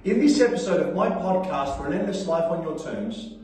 In this episode of my podcast, Relentless Life on Your Terms,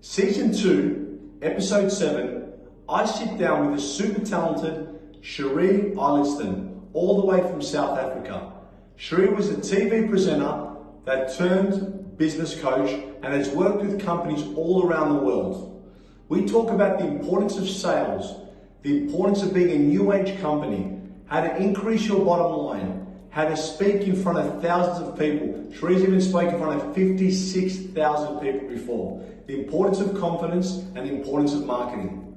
Season 2, Episode 7, I sit down with a super talented Cherie Eilertsen, all the way from South Africa. Cherie was a TV presenter that turned business coach and has worked with companies all around the world. We talk about the importance of sales, the importance of being a new age company, how to increase your bottom line, how to speak in front of thousands of people. Cherie's even spoken in front of 56,000 people before. The importance of confidence and the importance of marketing.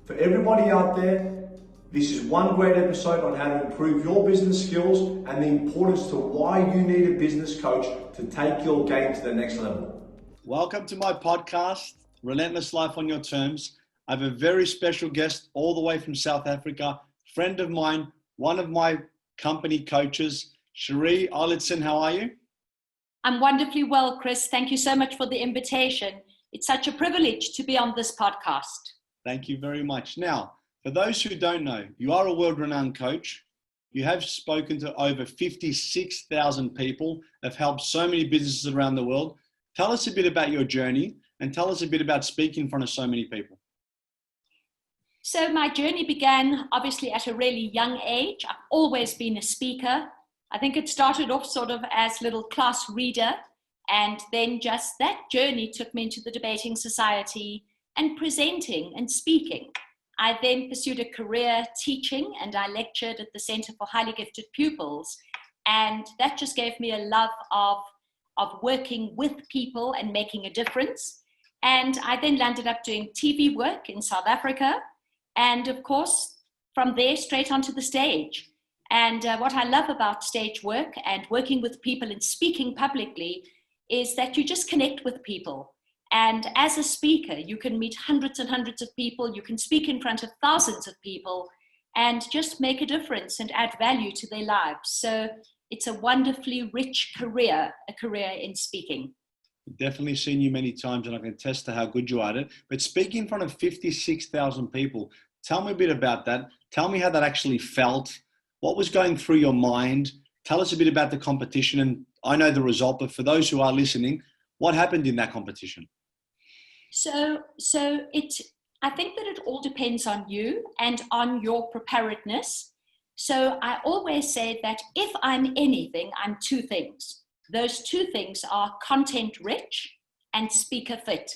For everybody out there, this is one great episode on how to improve your business skills and the importance to why you need a business coach to take your game to the next level. Welcome to my podcast, Relentless Life on Your Terms. I have a very special guest all the way from South Africa, friend of mine, one of my company coaches, Cherie Eilertsen. How are you? I'm wonderfully well, Chris. Thank you so much for the invitation. It's such a privilege to be on this podcast. Thank you very much. Now, for those who don't know, you are a world-renowned coach. You have spoken to over 56,000 people, have helped so many businesses around the world. Tell us a bit about your journey and tell us a bit about speaking in front of so many people. So my journey began obviously at a really young age. I've always been a speaker. I think it started off sort of as little class reader, and then just that journey took me into the debating society and presenting and speaking. I then pursued a career teaching, and I lectured at the Center for Highly Gifted Pupils. And that just gave me a love of working with people and making a difference. And I then landed up doing TV work in South Africa. And of course, from there, straight onto the stage. And what I love about stage work and working with people and speaking publicly is that you just connect with people. And as a speaker, you can meet hundreds and hundreds of people. You can speak in front of thousands of people and just make a difference and add value to their lives. So it's a wonderfully rich career, a career in speaking. I've definitely seen you many times and I can attest to how good you are at it. But speaking in front of 56,000 people, tell me a bit about that. Tell me how that actually felt. What was going through your mind? Tell us a bit about the competition. And I know the result, but for those who are listening, what happened in that competition? So I think that it all depends on you and on your preparedness. So I always say that if I'm anything, I'm two things. Those two things are content rich and speaker fit.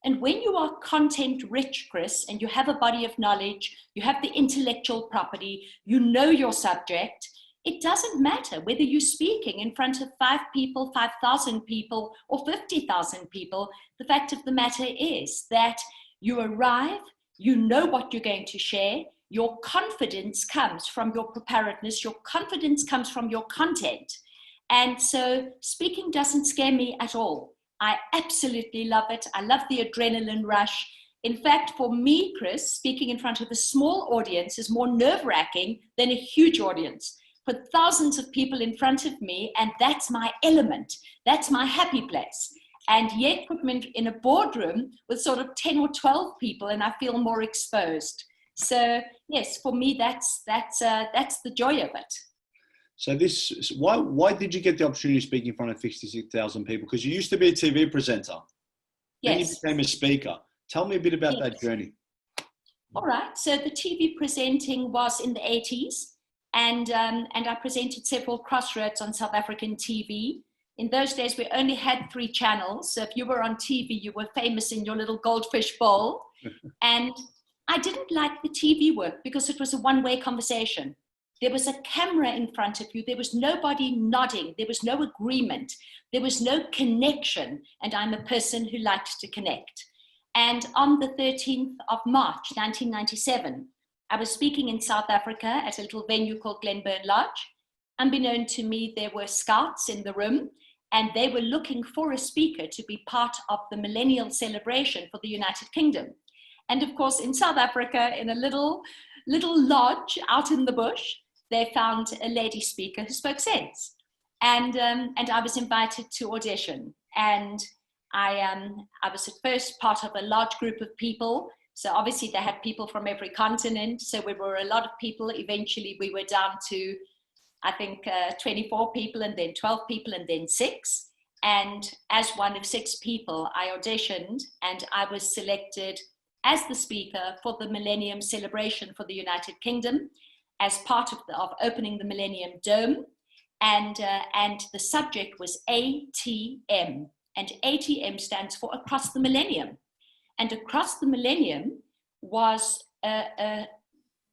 And when you are content rich, Chris, and you have a body of knowledge, you have the intellectual property, you know your subject, it doesn't matter whether you're speaking in front of 5 people, 5,000 people, or 50,000 people. The fact of the matter is that you arrive, you know what you're going to share, your confidence comes from your preparedness, your confidence comes from your content. And so speaking doesn't scare me at all. I absolutely love it. I love the adrenaline rush. In fact, for me, Chris, speaking in front of a small audience is more nerve-wracking than a huge audience. Put thousands of people in front of me, and that's my element. That's my happy place. And yet put me in a boardroom with sort of 10 or 12 people, and I feel more exposed. So yes, for me, that's the joy of it. So why did you get the opportunity to speak in front of 56,000 people? Because you used to be a TV presenter. Yes. Then you became a speaker. Tell me a bit about that journey. All right. So the TV presenting was in the 80s, and I presented several crossroads on South African TV. In those days, we only had 3 channels. So if you were on TV, you were famous in your little goldfish bowl. And I didn't like the TV work because it was a one-way conversation. There was a camera in front of you. There was nobody nodding. There was no agreement. There was no connection. And I'm a person who likes to connect. And on the 13th of March, 1997, I was speaking in South Africa at a little venue called Glenburn Lodge. Unbeknown to me, there were scouts in the room, and they were looking for a speaker to be part of the millennial celebration for the United Kingdom. And of course, in South Africa, in a little lodge out in the bush, they found a lady speaker who spoke sense. And I was invited to audition. And I was at first part of a large group of people. So obviously they had people from every continent. So we were a lot of people. Eventually we were down to I think 24 people and then 12 people and then 6. And as one of 6 people, I auditioned and I was selected as the speaker for the Millennium Celebration for the United Kingdom as part of opening the Millennium Dome. And the subject was ATM. And ATM stands for Across the Millennium. And Across the Millennium was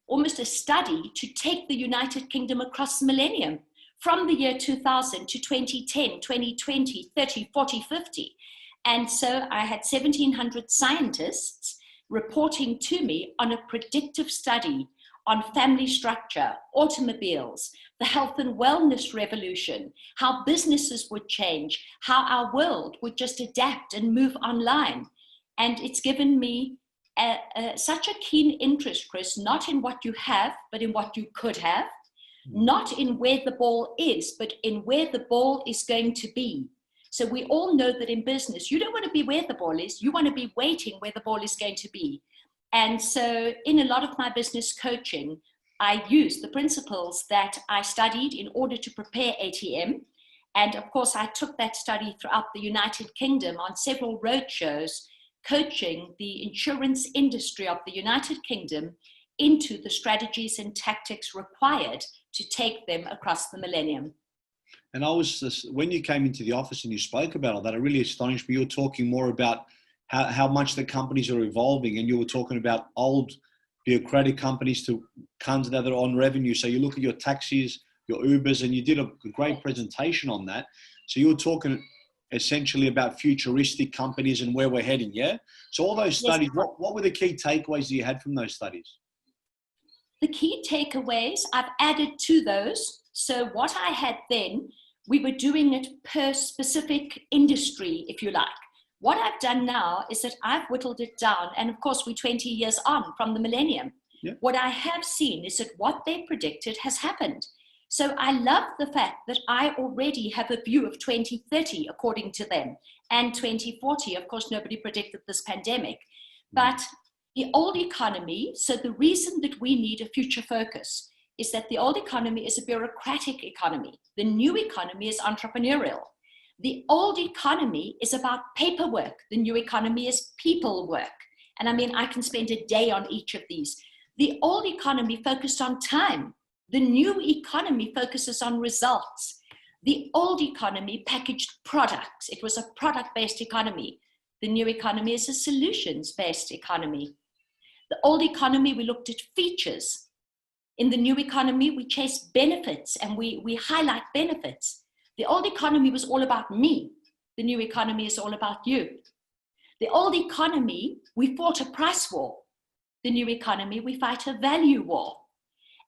almost a study to take the United Kingdom across the millennium from the year 2000 to 2010, 2020, 30, 40, 50. And so I had 1,700 scientists reporting to me on a predictive study on family structure, automobiles, the health and wellness revolution, how businesses would change, how our world would just adapt and move online. And it's given me such a keen interest, Chris, not in what you have, but in what you could have, not in where the ball is, but in where the ball is going to be. So we all know that in business, you don't want to be where the ball is, you want to be waiting where the ball is going to be. And so in a lot of my business coaching, I use the principles that I studied in order to prepare ATM. And of course, I took that study throughout the United Kingdom on several roadshows, coaching the insurance industry of the United Kingdom into the strategies and tactics required to take them across the millennium. And when you came into the office and you spoke about all that, it really astonished me. You were talking more about how much the companies are evolving, and you were talking about old bureaucratic companies to comes that are on revenue. So you look at your taxis, your Ubers, and you did a great presentation on that. So you were talking essentially about futuristic companies and where we're heading, yeah? So all those studies, Yes. what were the key takeaways that you had from those studies? The key takeaways, I've added to those. So what I had then, we were doing it per specific industry, if you like. What I've done now is that I've whittled it down, and of course we're 20 years on from the millennium. Yeah. What I have seen is that what they predicted has happened. So I love the fact that I already have a view of 2030 according to them, and 2040. Of course, nobody predicted this pandemic, but the old economy, so the reason that we need a future focus is that the old economy is a bureaucratic economy. The new economy is entrepreneurial. The old economy is about paperwork. The new economy is people work. And I mean, I can spend a day on each of these. The old economy focused on time. The new economy focuses on results. The old economy packaged products. It was a product-based economy. The new economy is a solutions-based economy. The old economy, we looked at features. In the new economy, we chase benefits and we highlight benefits. The old economy was all about me. The new economy is all about you. The old economy, we fought a price war. The new economy, we fight a value war.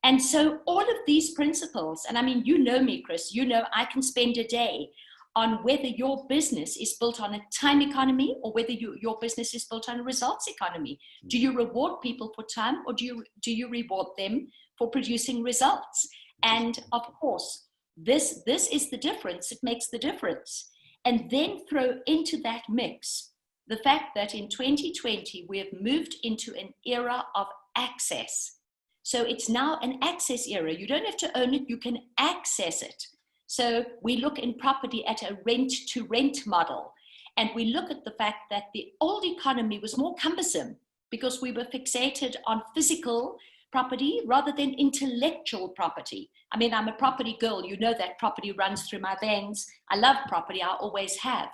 And so all of these principles, and I mean, you know me, Chris, you know I can spend a day on whether your business is built on a time economy or whether your business is built on a results economy. Do you reward people for time, or do you reward them for producing results? And of course, this is the difference. It makes the difference. And then throw into that mix the fact that in 2020, we have moved into an era of access. So it's now an access era. You don't have to own it, you can access it. So we look in property at a rent-to-rent model. And we look at the fact that the old economy was more cumbersome because we were fixated on physical property rather than intellectual property. I mean, I'm a property girl. You know that property runs through my veins. I love property. I always have.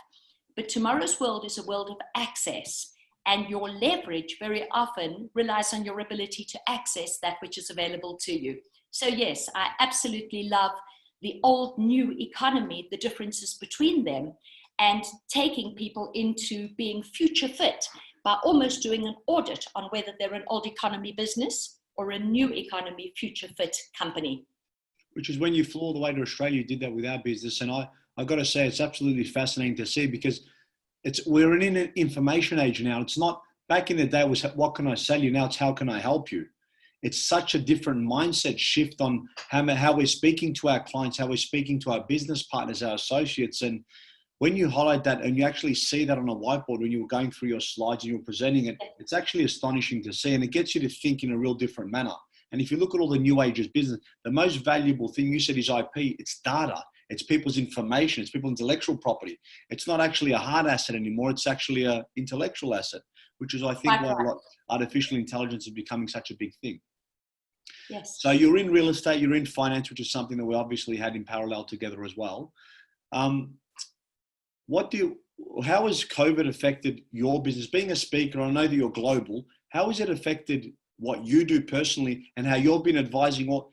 But tomorrow's world is a world of access. And your leverage very often relies on your ability to access that which is available to you. So yes, I absolutely love the old new economy, the differences between them, and taking people into being future fit by almost doing an audit on whether they're an old economy business or a new economy future fit company. Which is when you flew all the way to Australia, you did that with our business. And I got to say, it's absolutely fascinating to see, because we're in an information age now. It's not, back in the day it was, what can I sell you? Now it's, how can I help you? It's such a different mindset shift on how we're speaking to our clients, how we're speaking to our business partners, our associates. And when you highlight that and you actually see that on a whiteboard, when you were going through your slides and you were presenting it, it's actually astonishing to see. And it gets you to think in a real different manner. And if you look at all the new ages business, the most valuable thing you said is IP. It's data. It's people's information. It's people's intellectual property. It's not actually a hard asset anymore. It's actually an intellectual asset, which is, I think, why artificial intelligence is becoming such a big thing. Yes. So you're in real estate, you're in finance, which is something that we obviously had in parallel together as well. How has COVID affected your business? Being a speaker, I know that you're global. How has it affected what you do personally and how you've been advising? What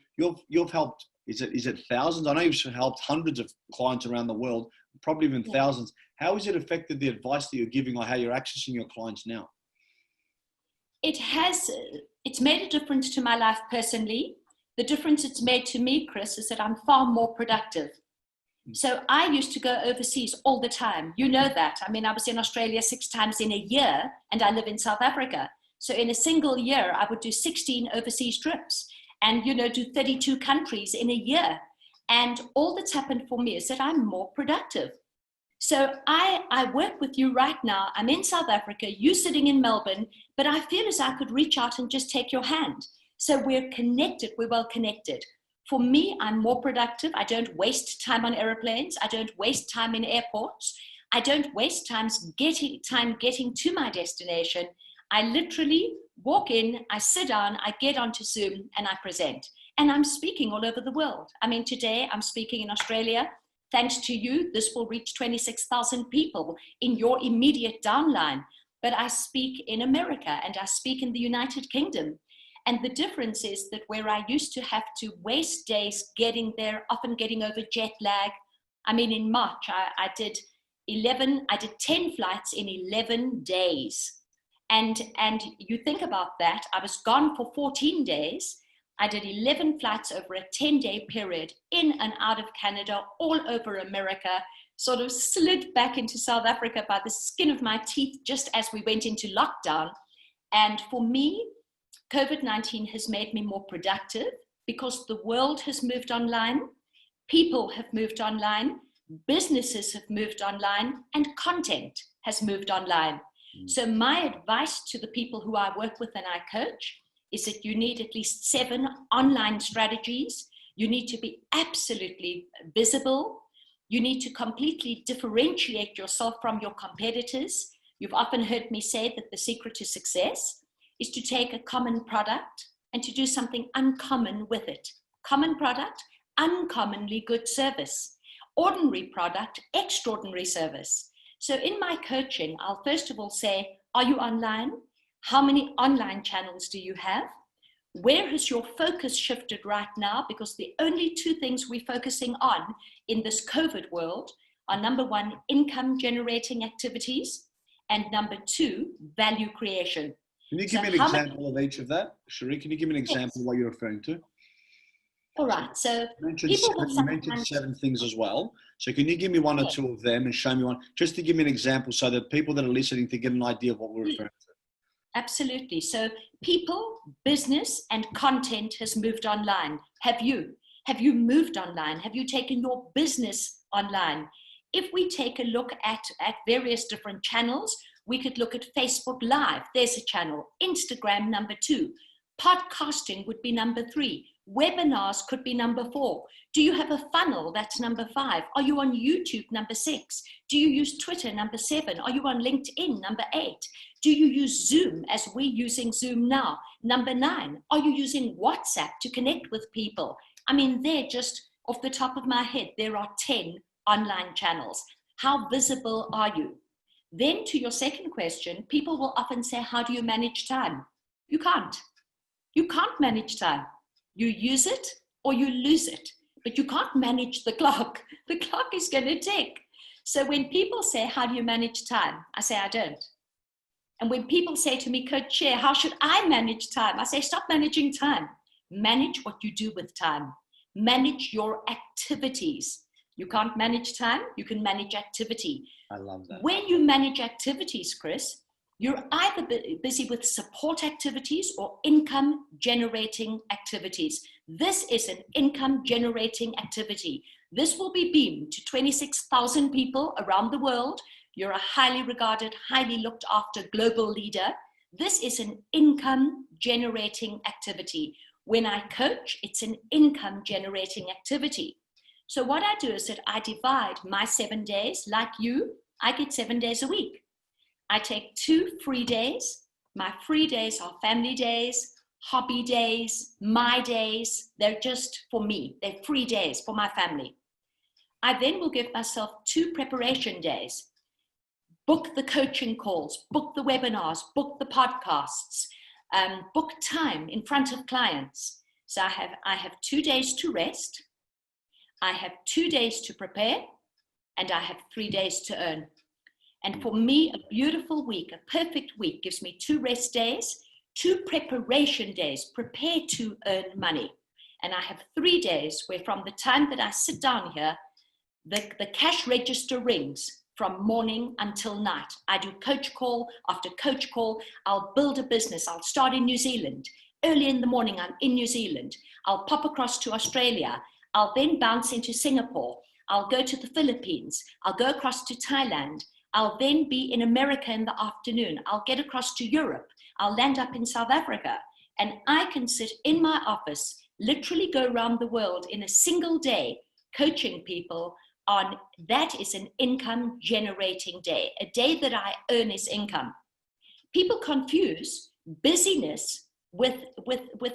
you've helped? Is it thousands? I know you've helped hundreds of clients around the world, probably even thousands. How has it affected the advice that you're giving or how you're accessing your clients now? It's made a difference to my life personally. The difference it's made to me, Chris, is that I'm far more productive. So I used to go overseas all the time. You know that. I mean, I was in Australia 6 times in a year, and I live in South Africa. So in a single year, I would do 16 overseas trips and, do 32 countries in a year. And all that's happened for me is that I'm more productive. So I work with you right now. I'm in South Africa, you sitting in Melbourne, but I feel as I could reach out and just take your hand. So we're connected, we're well connected. For me, I'm more productive. I don't waste time on airplanes. I don't waste time in airports. I don't waste time getting to my destination. I literally walk in, I sit down, I get onto Zoom, and I present. And I'm speaking all over the world. I mean, today I'm speaking in Australia. Thanks to you, this will reach 26,000 people in your immediate downline. But I speak in America and I speak in the United Kingdom. And the difference is that where I used to have to waste days getting there, often getting over jet lag. I mean, in March, I did 10 flights in 11 days. And you think about that, I was gone for 14 days. I did 11 flights over a 10-day period in and out of Canada, all over America, sort of slid back into South Africa by the skin of my teeth just as we went into lockdown. And for me, COVID-19 has made me more productive because the world has moved online, people have moved online, businesses have moved online, and content has moved online. So my advice to the people who I work with and I coach is that you need at least 7 online strategies. You need to be absolutely visible. You need to completely differentiate yourself from your competitors. You've often heard me say that the secret to success is to take a common product and to do something uncommon with it. Common product, uncommonly good service. Ordinary product, extraordinary service. So in my coaching, I'll first of all say, are you online? How many online channels do you have? Where has your focus shifted right now? Because the only 2 things we're focusing on in this COVID world are number 1, income generating activities, and number 2, value creation. Can you give me an example of each of that? Cherie, can you give me an example of what you're referring to? All right, so you mentioned 7 things as well. So can you give me 1 or 2 of them and show me one, just to give me an example so that people that are listening to get an idea of what we're referring to? Absolutely. So people, business, and content has moved online. Have you? Have you moved online? Have you taken your business online? If we take a look at various different channels, we could look at Facebook Live. There's a channel. Instagram, number 2. Podcasting would be number 3. Webinars could be number 4. Do you have a funnel? That's number 5. Are you on YouTube? Number 6. Do you use Twitter? Number 7. Are you on LinkedIn? Number 8. Do you use Zoom as we're using Zoom now? Number 9. Are you using WhatsApp to connect with people? I mean, they're just off the top of my head, there are 10 online channels. How visible are you? Then to your second question, people will often say, how do you manage time? You can't. You can't manage time. You use it or you lose it, but you can't manage the clock. The clock is going to tick. So when people say, how do you manage time? I say, I don't. And when people say to me, Coach Cherie, how should I manage time? I say, stop managing time. Manage what you do with time. Manage your activities. You can't manage time, you can manage activity. I love that. When you manage activities, Chris, you're either busy with support activities or income generating activities. This is an income generating activity. This will be beamed to 26,000 people around the world. You're a highly regarded, highly looked after global leader. This is an income generating activity. When I coach, it's an income generating activity. So what I do is that I divide my 7 days, like you, I get 7 days a week. I take 2 free days. My free days are family days, hobby days, my days. They're just for me. They're free days for my family. I then will give myself 2 preparation days. Book the coaching calls, book the webinars, book the podcasts, book time in front of clients. So I have 2 days to rest. I have 2 days to prepare, and I have 3 days to earn. And for me, a beautiful week, a perfect week gives me 2 rest days, 2 preparation days, prepare to earn money. And I have 3 days where from the time that I sit down here, the cash register rings from morning until night. I do coach call after coach call. I'll build a business. I'll start in New Zealand. Early in the morning, I'm in New Zealand. I'll pop across to Australia. I'll then bounce into Singapore. I'll go to the Philippines. I'll go across to Thailand. I'll then be in America in the afternoon. I'll get across to Europe. I'll land up in South Africa. And I can sit in my office, literally go around the world in a single day, coaching people on that is an income generating day, a day that I earn is income. People confuse busyness with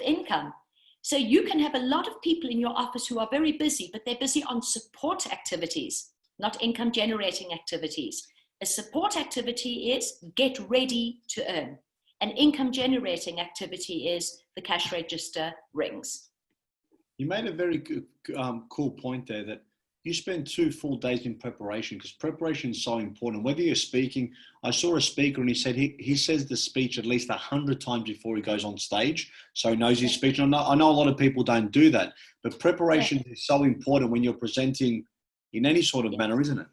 income. So you can have a lot of people in your office who are very busy, but they're busy on support activities, not income generating activities. A support activity is get ready to earn. An income generating activity is the cash register rings. You made a very good, cool point there that you spend 2 full days in preparation, because preparation is so important. Whether you're speaking, I saw a speaker and he said he says the speech at least 100 times before he goes on stage, so he knows his speech. And I know a lot of people don't do that, but preparation is so important when you're presenting in any sort of manner, isn't it?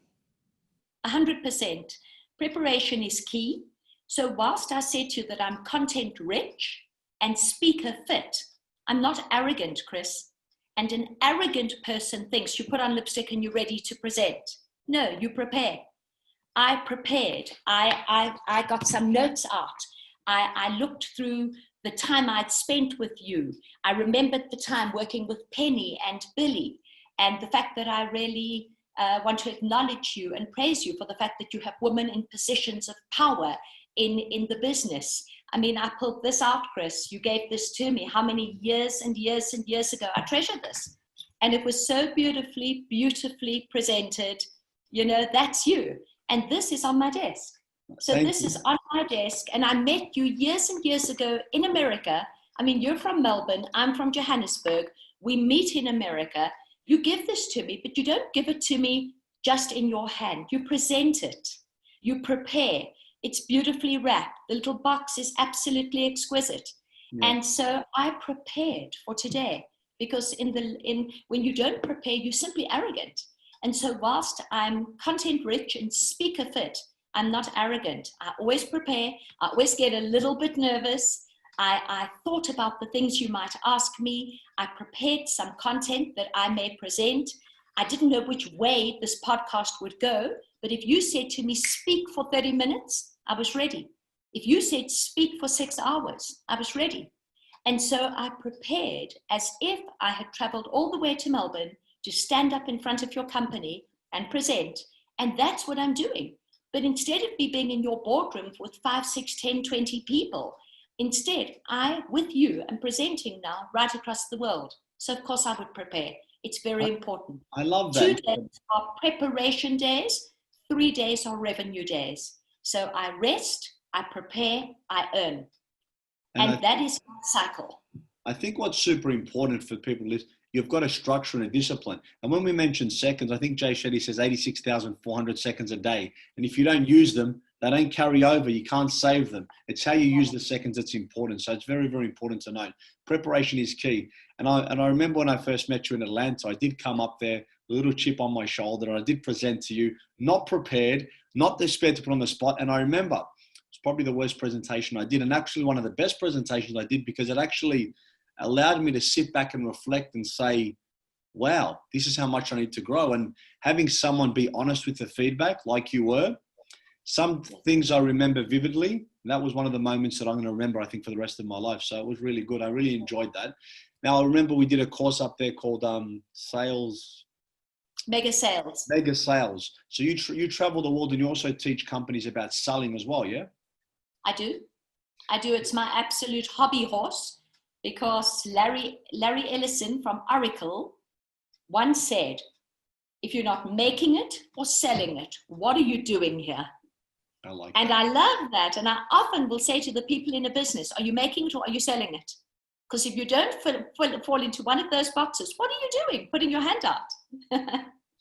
100%. Preparation is key. So whilst I said to you that I'm content rich and speaker fit, I'm not arrogant, Chris. And an arrogant person thinks you put on lipstick and you're ready to present. No, you prepare. I prepared. I got some notes out. I looked through the time I'd spent with you. I remembered the time working with Penny and Billy, and the fact that I really want to acknowledge you and praise you for the fact that you have women in positions of power in the business. I mean, I pulled this out, Chris. You gave this to me. How many years and years and years ago? I treasure this. And it was so beautifully, beautifully presented. You know, that's you. And this is on my desk. So this is on my desk. And I met you years and years ago in America. I mean, you're from Melbourne. I'm from Johannesburg. We meet in America. You give this to me, but you don't give it to me just in your hand. You present it. You prepare. It's beautifully wrapped. The little box is absolutely exquisite. Yeah. And so I prepared for today, because when you don't prepare, you're simply arrogant. And so whilst I'm content rich and speaker fit, I'm not arrogant. I always prepare. I always get a little bit nervous. I thought about the things you might ask me. I prepared some content that I may present. I didn't know which way this podcast would go, but if you said to me, speak for 30 minutes, I was ready. If you said speak for 6 hours, I was ready. And so I prepared as if I had traveled all the way to Melbourne to stand up in front of your company and present. And that's what I'm doing. But instead of me being in your boardroom with 5, 6, 10, 20 people, instead, I, with you, am presenting now right across the world. So of course I would prepare. It's very important. I love that. 2 days are preparation days, 3 days are revenue days. So I rest, I prepare, I earn. And that is my cycle. I think what's super important for people is you've got a structure and a discipline. And when we mention seconds, I think Jay Shetty says 86,400 seconds a day. And if you don't use them, they don't carry over. You can't save them. It's how you use the seconds that's important. So it's very, very important to note. Preparation is key. And I remember when I first met you in Atlanta, I did come up there, a little chip on my shoulder, and I did present to you, not prepared, not prepared to put on the spot. And I remember it's probably the worst presentation I did, and actually one of the best presentations I did, because it actually allowed me to sit back and reflect and say, wow, this is how much I need to grow. And having someone be honest with the feedback like you were, some things I remember vividly. And that was one of the moments that I'm going to remember, I think, for the rest of my life. So it was really good. I really enjoyed that. Now, I remember we did a course up there called Mega sales. Mega Sales. So you travel the world and you also teach companies about selling as well, yeah? I do. It's my absolute hobby horse because Cherie Eilertsen from Oracle once said, if you're not making it or selling it, what are you doing here? I like and that. I love that. And I often will say to the people in a business, are you making it or are you selling it? Because if you don't fall into one of those boxes, what are you doing? Putting your hand out.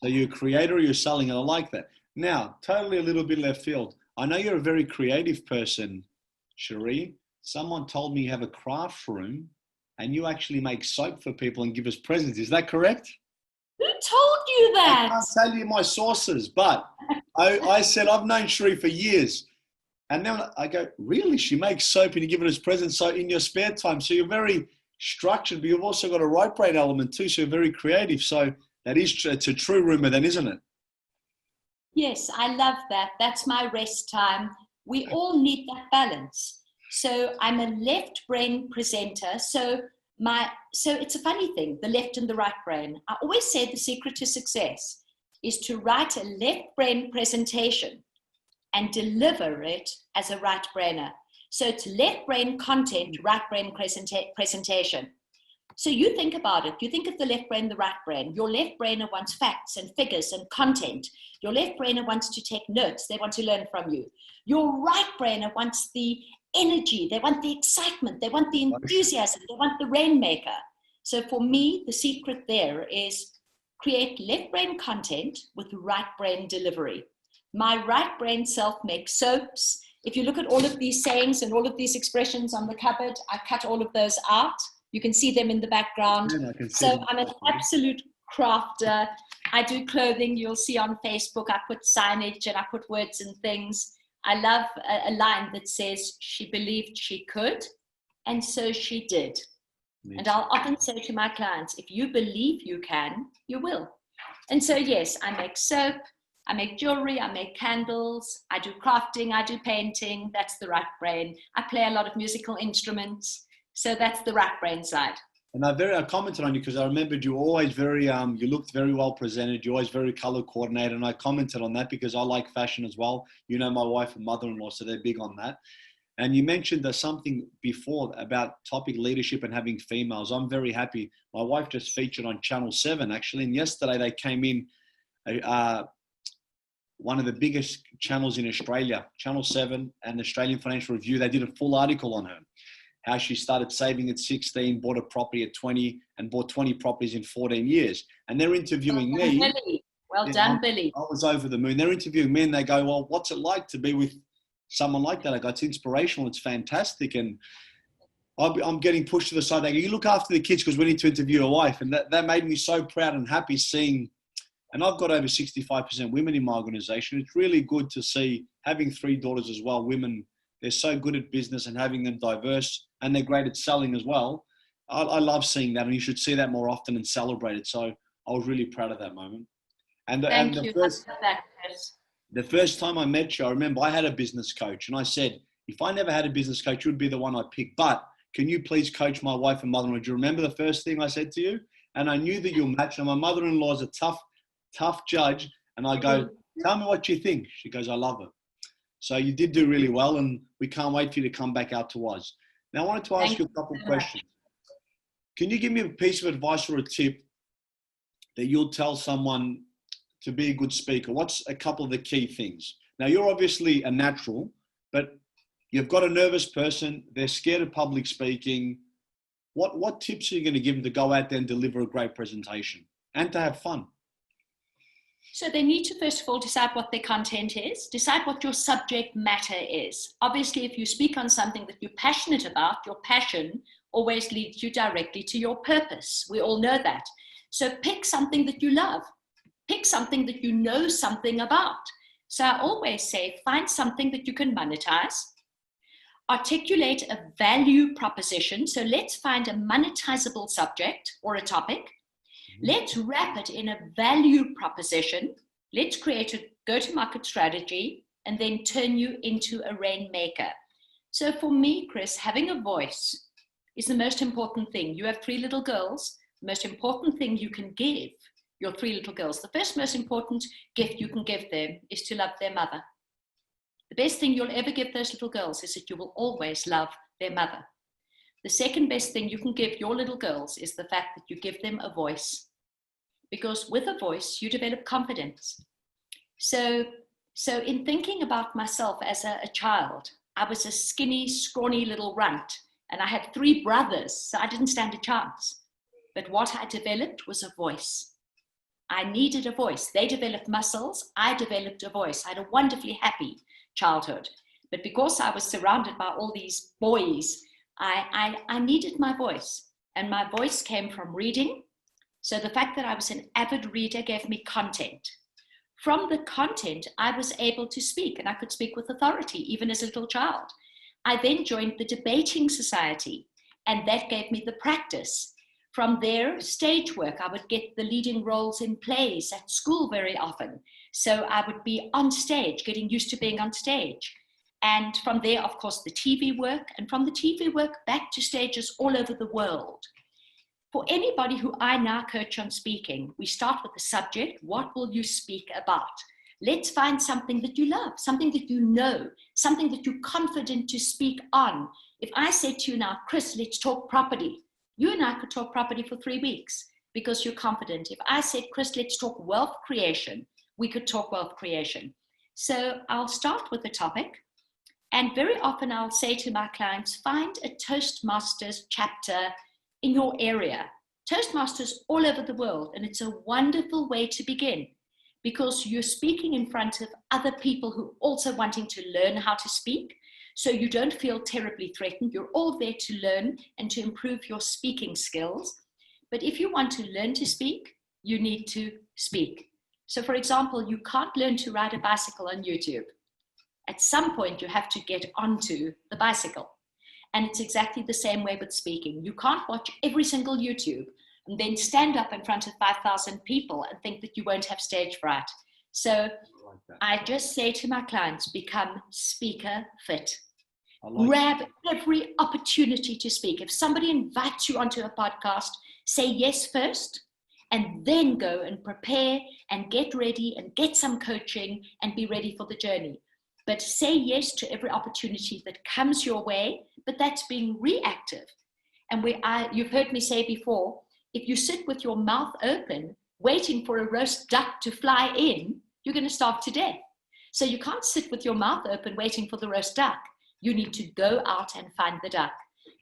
So you're a creator or you're selling, and I like that. Now, totally a little bit left field. I know you're a very creative person, Cherie. Someone told me you have a craft room and you actually make soap for people and give us presents. Is that correct? Who told you I that? can't tell you my sources, but I said I've known Cherie for years. And then I go, really? She makes soap and you give it as presents so in your spare time. So you're very structured, but you've also got a right brain element too. So you're very creative. So that is, it's a true rumor then, isn't it? Yes, I love that. That's my rest time. We all need that balance. So I'm a left brain presenter. So it's a funny thing, the left and the right brain. I always say the secret to success is to write a left brain presentation and deliver it as a right brainer. So it's left brain content, right brain presentation. So you think about it. You think of the left brain, the right brain. Your left brainer wants facts and figures and content. Your left brainer wants to take notes. They want to learn from you. Your right brainer wants the energy. They want the excitement. They want the enthusiasm. They want the rainmaker. So for me, the secret there is create left brain content with right brain delivery. My right brain self makes soaps. If you look at all of these sayings and all of these expressions on the cupboard, I cut all of those out. You can see them in the background. So I'm an absolute crafter. I do clothing. You'll see on Facebook, I put signage and I put words and things. I love a line that says, she believed she could, and so she did. And I'll often say to my clients, if you believe you can, you will. And so, yes, I make soap, I make jewelry, I make candles, I do crafting, I do painting. That's the right brain. I play a lot of musical instruments. So that's the right brain side. And I commented on you because I remembered you always very, you looked very well presented. You're always very color coordinated. And I commented on that because I like fashion as well. You know, my wife and mother-in-law, so they're big on that. And you mentioned there's something before about topic leadership and having females. I'm very happy. My wife just featured on Channel 7 actually. And yesterday they came in, one of the biggest channels in Australia, Channel 7 and Australian Financial Review. They did a full article on her. How she started saving at 16, bought a property at 20, and bought 20 properties in 14 years. And they're interviewing me. Billy. Well done, Billy. I was over the moon. They're interviewing me and they go, well, what's it like to be with someone like that? I go, it's inspirational. It's fantastic. And I'm getting pushed to the side. They go, you look after the kids because we need to interview a wife. And that made me so proud and happy seeing, and I've got over 65% women in my organization. It's really good to see, having 3 daughters as well, women, they're so good at business and having them diverse, and they're great at selling as well. I love seeing that, and you should see that more often and celebrate it. So I was really proud of that moment. And the first time I met you, I remember I had a business coach, and I said, if I never had a business coach, you would be the one I picked. But can you please coach my wife and mother-in-law? Do you remember the first thing I said to you? And I knew that you'll match. And my mother-in-law is a tough judge. And I go, tell me what you think. She goes, I love her. So you did do really well, and we can't wait for you to come back out to us. Now, I wanted to ask you a couple of questions. Can you give me a piece of advice or a tip that you'll tell someone to be a good speaker? What's a couple of the key things? Now, you're obviously a natural, but you've got a nervous person. They're scared of public speaking. What tips are you going to give them to go out there and deliver a great presentation and to have fun? So they need to, first of all, decide what their content is, decide what your subject matter is. Obviously, if you speak on something that you're passionate about, your passion always leads you directly to your purpose. We all know that. So pick something that you love. Pick something that you know something about. So I always say, find something that you can monetize. Articulate a value proposition. So let's find a monetizable subject or a topic. Let's wrap it in a value proposition. Let's create a go-to-market strategy and then turn you into a rainmaker. So for me, Chris, having a voice is the most important thing. You have 3 little girls. The most important thing you can give your 3 little girls, the first most important gift you can give them is to love their mother. The best thing you'll ever give those little girls is that you will always love their mother. The second best thing you can give your little girls is the fact that you give them a voice. Because with a voice, you develop confidence. So in thinking about myself as a child, I was a skinny, scrawny little runt, and I had 3 brothers, so I didn't stand a chance. But what I developed was a voice. I needed a voice. They developed muscles. I developed a voice. I had a wonderfully happy childhood. But because I was surrounded by all these boys, I needed my voice. And my voice came from reading. So the fact that I was an avid reader gave me content. From the content, I was able to speak, and I could speak with authority, even as a little child. I then joined the debating society, and that gave me the practice. From there, stage work, I would get the leading roles in plays at school very often. So I would be on stage, getting used to being on stage. And from there, of course, the TV work, and from the TV work back to stages all over the world. For anybody who I now coach on speaking, we start with the subject. What will you speak about? Let's find something that you love, something that you know, something that you're confident to speak on. If I say to you now, Chris, let's talk property, you and I could talk property for 3 weeks because you're confident. If I said, Chris, let's talk wealth creation, we could talk wealth creation. So I'll start with the topic. And very often I'll say to my clients, find a Toastmasters chapter in your area. Toastmasters all over the world. And it's a wonderful way to begin because you're speaking in front of other people who are also wanting to learn how to speak. So you don't feel terribly threatened. You're all there to learn and to improve your speaking skills. But if you want to learn to speak, you need to speak. So for example, you can't learn to ride a bicycle on YouTube. At some point, you have to get onto the bicycle. And it's exactly the same way with speaking. You can't watch every single YouTube and then stand up in front of 5,000 people and think that you won't have stage fright. So I just say to my clients, become speaker fit. Grab every opportunity to speak. If somebody invites you onto a podcast, say yes first, and then go and prepare and get ready and get some coaching and be ready for the journey. But say yes to every opportunity that comes your way, but that's being reactive. And you've heard me say before, if you sit with your mouth open, waiting for a roast duck to fly in, you're going to starve to death. So you can't sit with your mouth open waiting for the roast duck. You need to go out and find the duck.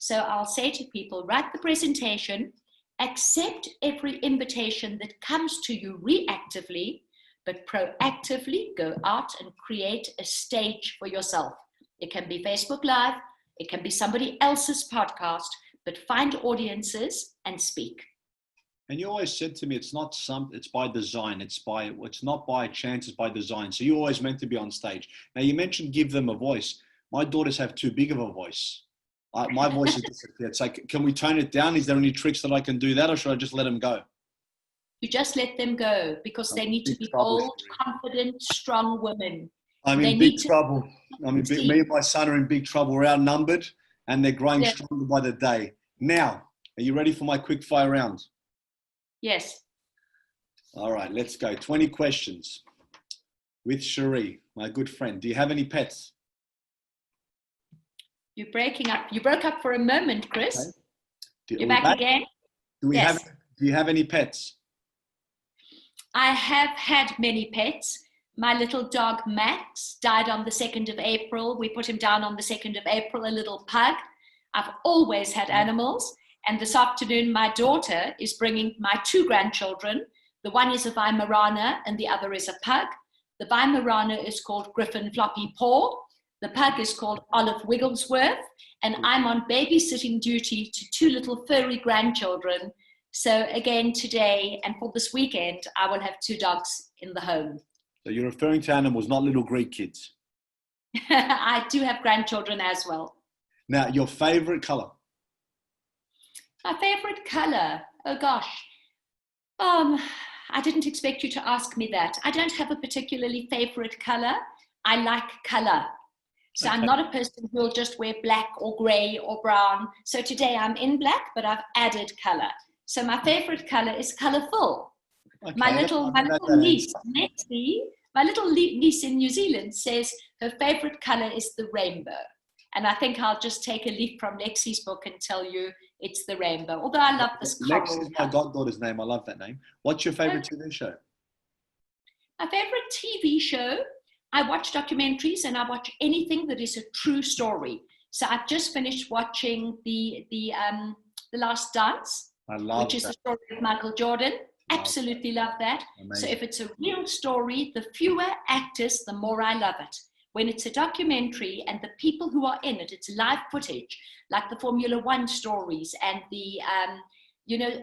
So I'll say to people, write the presentation, accept every invitation that comes to you reactively, but proactively go out and create a stage for yourself. It can be Facebook Live, it can be somebody else's podcast, but find audiences and speak. And you always said to me, it's by design. It's not by chance, it's by design. So you always meant to be on stage. Now you mentioned give them a voice. My daughters have too big of a voice. My voice is disappeared. It's like, can we tone it down? Is there any tricks that I can do that, or should I just let them go? You just let them go because they need to be bold, confident, strong women. I'm in big trouble. Me and my son are in big trouble. We're outnumbered and they're growing stronger by the day. Now, are you ready for my quick fire round? Yes. All right, let's go. 20 questions with Cherie, my good friend. Do you have any pets? You're breaking up. You broke up for a moment, Chris. Okay. You're back again? Do you have any pets? I have had many pets. My little dog Max died on the 2nd of April. We put him down on the 2nd of April, a little pug. I've always had animals. And this afternoon, my daughter is bringing my 2 grandchildren. The one is a Weimaraner and the other is a pug. The Weimaraner is called Griffin Floppy Paw. The pug is called Olive Wigglesworth. And I'm on babysitting duty to 2 little furry grandchildren. So again, today and for this weekend, I will have 2 dogs in the home. So you're referring to animals, not little Greek kids. I do have grandchildren as well. Now, your favorite color? My favorite color? Oh gosh. I didn't expect you to ask me that. I don't have a particularly favorite color. I like color. So Okay. I'm not a person who will just wear black or gray or brown. So today I'm in black, but I've added color. So my favorite color is colorful. Okay, My little niece, Nexie, my little niece in New Zealand says her favorite color is the rainbow. And I think I'll just take a leaf from Lexie's book and tell you it's the rainbow. Although I love this Lex coral is my color. goddaughter's name. I love that name. What's your favorite TV show? My favorite TV show, I watch documentaries and I watch anything that is a true story. So I've just finished watching the Last Dance, I love which is that. the story of Michael Jordan. Absolutely love that. Amazing. So if it's a real story, the fewer actors, the more I love it. When it's a documentary and the people who are in it, it's live footage, like the Formula One stories and the,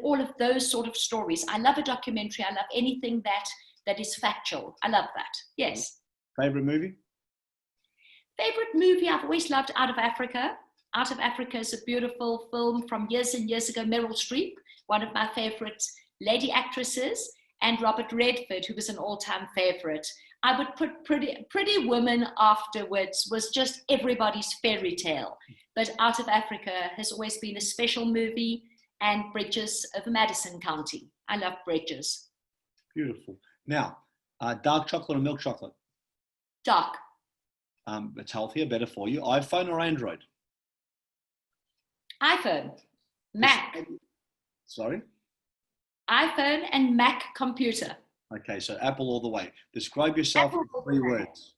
all of those sort of stories. I love a documentary. I love anything that is factual. I love that. Yes. Favorite movie? Favorite movie I've always loved, Out of Africa. Out of Africa is a beautiful film from years and years ago. Meryl Streep, one of my favorite lady actresses, and Robert Redford, who was an all-time favorite. I would put Pretty Woman afterwards, was just everybody's fairy tale. But Out of Africa has always been a special movie, and Bridges of Madison County. I love Bridges. Beautiful. Now, dark chocolate or milk chocolate? Dark. It's healthier, better for you. iPhone or Android? iPhone. Mac. Sorry? iPhone and Mac computer. Okay, so Apple all the way. Describe yourself in 3 words.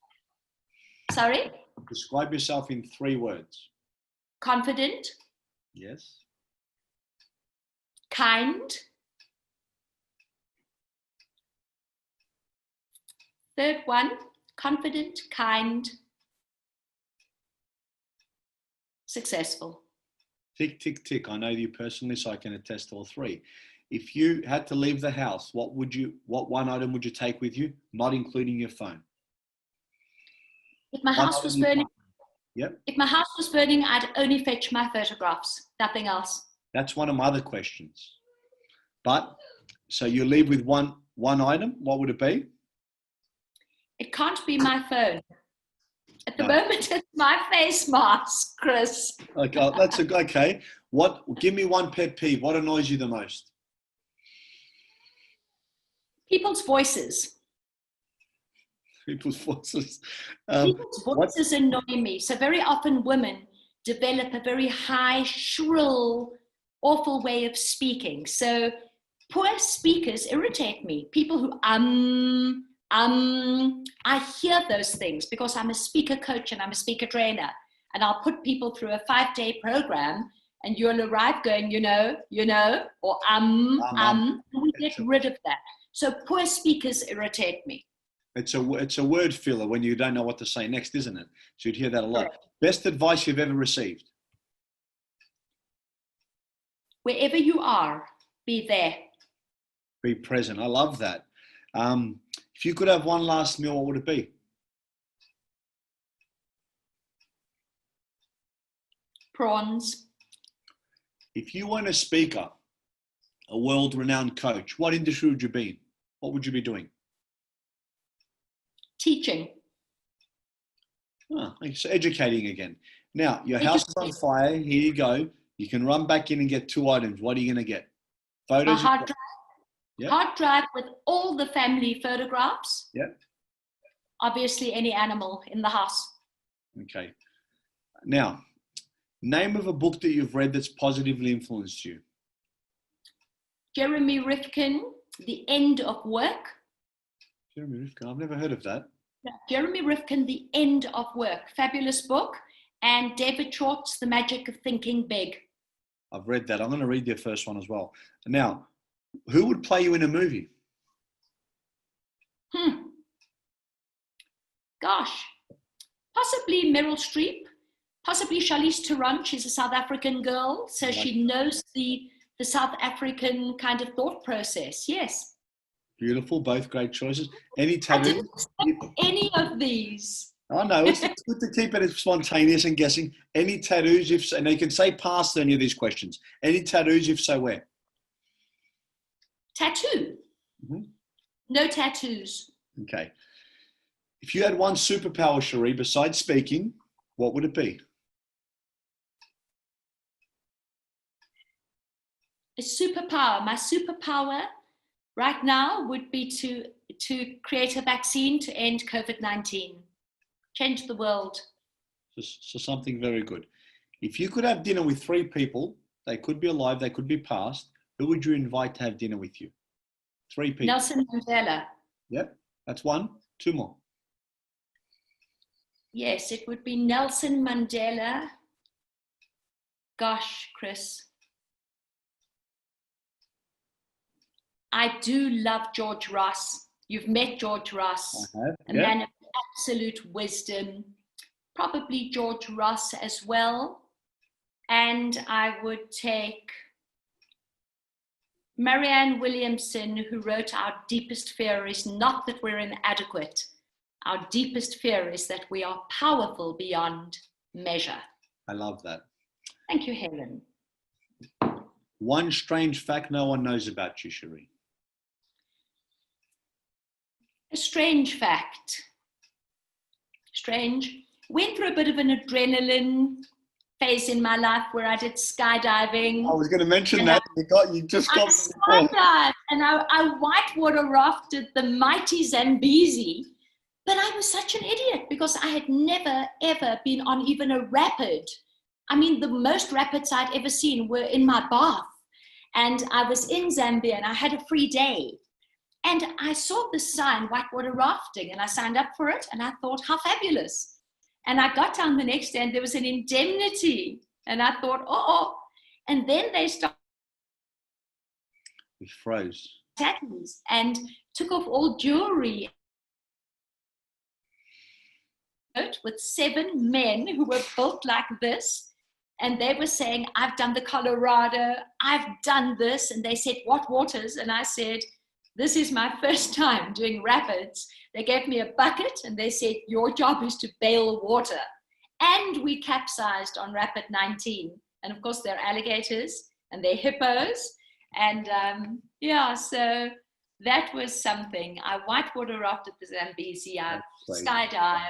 Sorry? Describe yourself in 3 words. Confident. Yes. Kind. Third one, confident, kind, successful. Tick, tick, tick. I know you personally, so I can attest to all 3. If you had to leave the house, what one item would you take with you, not including your phone? If my house was burning, Yep. if my house was burning, I'd only fetch my photographs, nothing else. That's one of my other questions. But so you leave with one item. What would it be? It can't be my phone. At the No. moment, it's my face mask, Chris. Okay, okay. Give me one pet peeve. What annoys you the most? People's voices. People's voices. People's voices annoy me. So very often women develop a very high, shrill, awful way of speaking. So poor speakers irritate me. People who I hear those things because I'm a speaker coach and I'm a speaker trainer, and I'll put people through a 5-day program, and you'll arrive going, or and we get rid of that. So poor speakers irritate me. It's a word filler when you don't know what to say next, isn't it? So you'd hear that a lot. Correct. Best advice you've ever received? Wherever you are, be there. Be present. I love that. If you could have one last meal, what would it be? Prawns. If you weren't a speaker, a world-renowned coach, what industry would you be in? What would you be doing? Teaching. Oh, so educating again. Now, your house is on fire. Here you go. You can run back in and get 2 items. What are you going to get? Photos? A hard drive. Yep. Hard drive with all the family photographs. Yep. Obviously, any animal in the house. Okay. Now, name of a book that you've read that's positively influenced you. Jeremy Rifkin, The End of Work. Jeremy Rifkin, I've never heard of that. Jeremy Rifkin, The End of Work. Fabulous book. And David Short's The Magic of Thinking Big. I've read that. I'm going to read your first one as well. Now, who would play you in a movie? Gosh, possibly Meryl Streep, possibly Charlize Theron. She's a South African girl, so she knows the South African kind of thought process. Yes. Beautiful, both great choices. Any tattoos? I didn't expect any of these. I know, it's good to keep it spontaneous and guessing. Any tattoos, and they can say past any of these questions. Any tattoos, if so, where? Tattoo. Mm-hmm. No tattoos. Okay. If you had one superpower, Cherie, besides speaking, What would it be? A superpower. My superpower right now would be to create a vaccine to end COVID-19, change the world. So something very good. If you could have dinner with 3 people, they could be alive, they could be past, who would you invite to have dinner with you? 3 people. Nelson Mandela. Yep, that's 1. 2 more. Yes, it would be Nelson Mandela. Gosh, Chris. I do love George Ross. You've met George Ross, I have, a yeah. man of absolute wisdom. Probably George Ross as well. And I would take Marianne Williamson, who wrote Our Deepest Fear is not that we're inadequate. Our deepest fear is that we are powerful beyond measure. I love that. Thank you, Helen. One strange fact no one knows about you, Cherie. A strange fact. Strange. Went through a bit of an adrenaline phase in my life where I did skydiving. I was going to mention And that. You just got I skydived and I whitewater rafted the mighty Zambezi. But I was such an idiot because I had never, ever been on even a rapid. I mean, the most rapids I'd ever seen were in my bath. And I was in Zambia and I had a free day. And I saw this sign, whitewater rafting, and I signed up for it. And I thought, how fabulous. And I got down the next day and there was an indemnity. And I thought, oh. And then they started. We froze. And took off all jewelry. With 7 men who were built like this. And they were saying, I've done the Colorado, I've done this. And they said, what waters? And I said, this is my first time doing rapids. They gave me a bucket and they said, your job is to bail water. And we capsized on Rapid 19. And of course, they're alligators and they're hippos. And so that was something. I whitewater rafted the Zambezi, I skydived.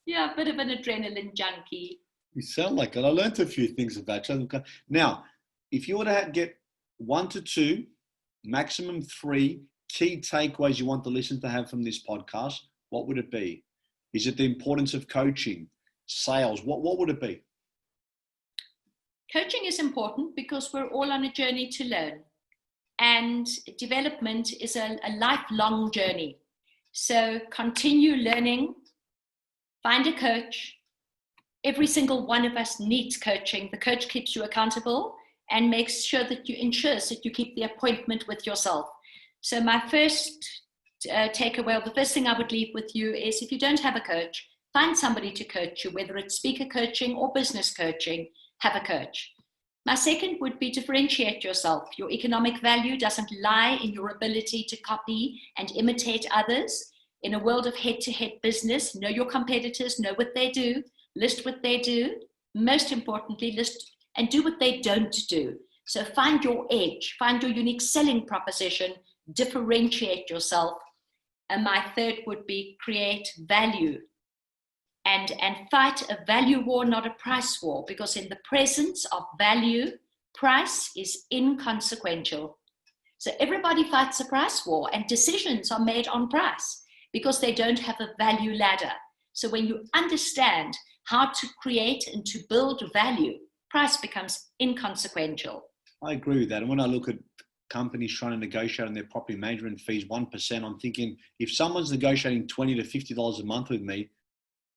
Yeah, a bit of an adrenaline junkie. You sound like it. I learned a few things about you. Now, if you were to get 1 to 2, maximum 3 key takeaways you want the listener to have from this podcast, what would it be? Is it the importance of coaching, sales? What would it be? Coaching is important because we're all on a journey to learn. And development is a lifelong journey. So continue learning. Find a coach. Every single one of us needs coaching. The coach keeps you accountable and makes sure that ensures that you keep the appointment with yourself. So my first takeaway, or the first thing I would leave with you is if you don't have a coach, find somebody to coach you, whether it's speaker coaching or business coaching, have a coach. My second would be differentiate yourself. Your economic value doesn't lie in your ability to copy and imitate others. In a world of head-to-head business, know your competitors, know what they do, list what they do. Most importantly, list and do what they don't do. So find your edge, find your unique selling proposition, differentiate yourself. And my third would be create value and fight a value war, not a price war, because in the presence of value, price is inconsequential. So everybody fights a price war and decisions are made on price, because they don't have a value ladder. So when you understand how to create and to build value, price becomes inconsequential. I agree with that. And when I look at companies trying to negotiate on their property management fees 1%, I'm thinking if someone's negotiating $20 to $50 a month with me,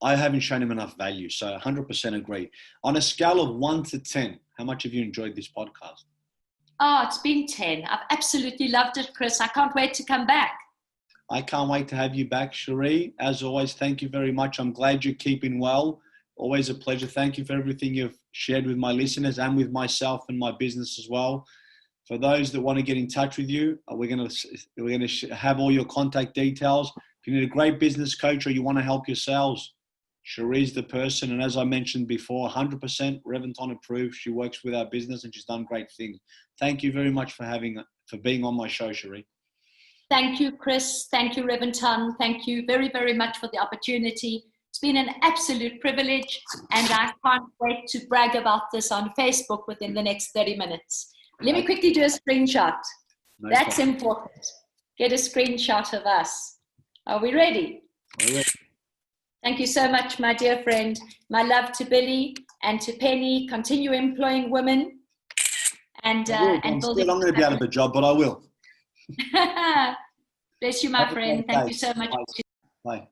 I haven't shown them enough value. So 100% agree. On a scale of 1 to 10, how much have you enjoyed this podcast? Oh, it's been 10. I've absolutely loved it, Chris. I can't wait to come back. I can't wait to have you back, Cherie. As always, thank you very much. I'm glad you're keeping well. Always a pleasure. Thank you for everything you've shared with my listeners and with myself and my business as well. For those that want to get in touch with you, we're going to have all your contact details. If you need a great business coach or you want to help your sales, Cherie's the person. And as I mentioned before, 100% Reventon approved. She works with our business and she's done great things. Thank you very much for being on my show, Cherie. Thank you, Chris. Thank you, Reventon. Thank you very, very much for the opportunity. It's It's been an absolute privilege, and I can't wait to brag about this on Facebook within the next 30 minutes. Let me quickly do a screenshot. No That's problem. important. Get a screenshot of us. Are we ready? We're ready. Thank you so much, my dear friend. My love to Billy and to Penny. Continue employing women and I'm building. going to be out of a job, but I will. Bless you, my friend. Thank you so much. Bye. Bye.